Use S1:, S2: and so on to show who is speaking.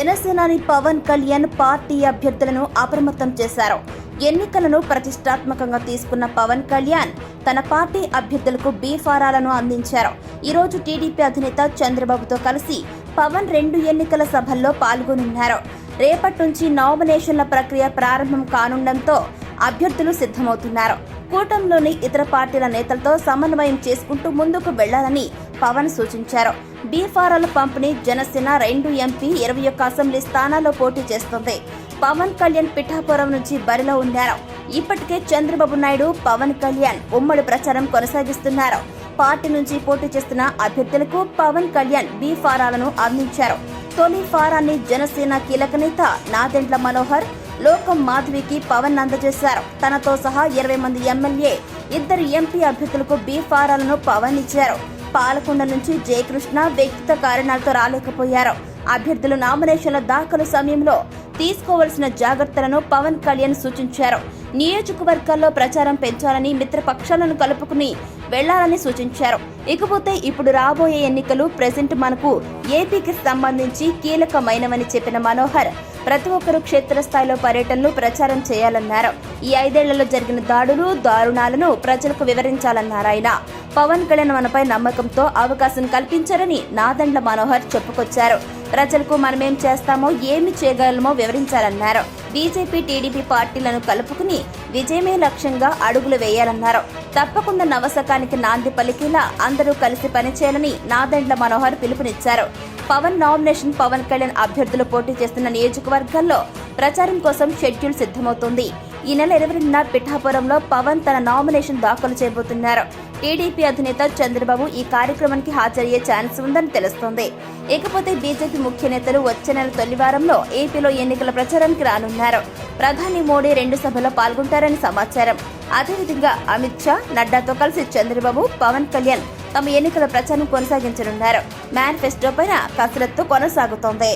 S1: జనసేనాని పవన్ కళ్యాణ్ పార్టీ అభ్యర్థులను అప్రమత్తం చేశారు. ఎన్నికలను ప్రతిష్టాత్మకంగా తీసుకున్న పవన్ కళ్యాణ్ తన పార్టీ అభ్యర్థులకు బీఫారాలను అందించారు. ఈ రోజు టీడీపీ అధినేత చంద్రబాబుతో కలిసి పవన్ 2 ఎన్నికల సభల్లో పాల్గొనున్నారు. రేపటి నుంచి నామినేషన్ల ప్రక్రియ ప్రారంభం కానుండటంతో అభ్యర్థులు సిద్ధమవుతున్నారు. కూటమిలోని ఇతర పార్టీల నేతలతో సమన్వయం చేసుకుంటూ ముందుకు వెళ్లాలని పవన్ సూచించారు. బీఫారాల పంపిణీ జనసేన 2 ఎంపీ 21 అసెంబ్లీ స్థానాల్లో పోటీ చేస్తుంది. పవన్ కళ్యాణ్ పిఠాపురం నుంచి బరిలో ఉన్నారు. ఇప్పటికే చంద్రబాబు నాయుడు, పవన్ కళ్యాణ్ ఉమ్మడి ప్రచారం కొనసాగిస్తున్నారు. పార్టీ నుంచి పోటీ చేస్తున్న అభ్యర్థులకు పవన్ కళ్యాణ్ బీఫారాలను అందించారు. తొలి ఫారాన్ని జనసేన కీలక నేత నాదెండ్ల మనోహర్, లోకం మాధవికి పవన్ అందజేశారు. తనతో సహా 20 మంది ఎమ్మెల్యే, 2 ఎంపీ అభ్యర్థులకు బీఫారాలను పవన్ ఇచ్చారు. పాలకొండ నుంచి జయకృష్ణ వ్యక్తిగత కారణాలతో రాలేకపోయారు. అభ్యర్థులు నామినేషన్ల దాఖలు సమయంలో తీసుకోవాల్సిన జాగ్రత్తలను పవన్ కళ్యాణ్ సూచించారు. నియోజకవర్గాల్లో ప్రచారం పెంచాలని, మిత్రపక్షాలను కలుపుకుని వెళ్లాలని సూచించారు. ఇకపోతే ఇప్పుడు రాబోయే ఎన్నికలు ప్రెజెంట్ మనకు ఏపీకి సంబంధించి కీలకమైనవని చెప్పిన మనోహర్, ప్రతి ఒక్కరూ క్షేత్రస్థాయిలో పర్యటనలు, ప్రచారం చేయాలన్నారు. ఈ 5 ఏళ్లలో జరిగిన దాడులు, దారుణాలను ప్రజలకు వివరించాలన్నారు ఆయన. పవన్ కళ్యాణ్ మనపై నమ్మకంతో అవకాశం కల్పించారని నాదెండ్ల మనోహర్ చెప్పుకొచ్చారు. ప్రజలకు మనమేం చేస్తామో, ఏమి చేయగలమో వివరించాలన్నారు. బీజేపీ, టీడీపీ పార్టీలను కలుపుకుని విజయమే లక్ష్యంగా అడుగులు వేయాలన్నారు. తప్పకుండా నవశకానికి నాంది పలికేలా అందరూ కలిసి పనిచేయాలని నాదెండ్ల మనోహర్ పిలుపునిచ్చారు. పవన్ నామినేషన్ పవన్ కళ్యాణ్ అభ్యర్థులు పోటీ చేస్తున్న నియోజకవర్గాల్లో ప్రచారం కోసం షెడ్యూల్ సిద్ధమవుతోంది. ఈ నెల 22న పిఠాపురంలో పవన్ తన నామినేషన్ దాఖలు చేయబోతున్నారు. టీడీపీ అధినేత చంద్రబాబు ఈ కార్యక్రమానికి హాజరయ్యే ఛాన్స్ ఉందని తెలుస్తోంది. ఇకపోతే బీజేపీ ముఖ్య నేతలు వచ్చే నెల తొలి వారంలో ఏపీలో ఎన్నికల ప్రచారానికి రానున్నారు. ప్రధాని మోడీ 2 సభల్లో పాల్గొంటారని సమాచారం. అదేవిధంగా అమిత్ షా, నడ్డాతో కలిసి చంద్రబాబు, పవన్ కళ్యాణ్ తమ ఎన్నికల ప్రచారం కొనసాగించనున్నారు. మేనిఫెస్టో పైన కసరత్తు కొనసాగుతోంది.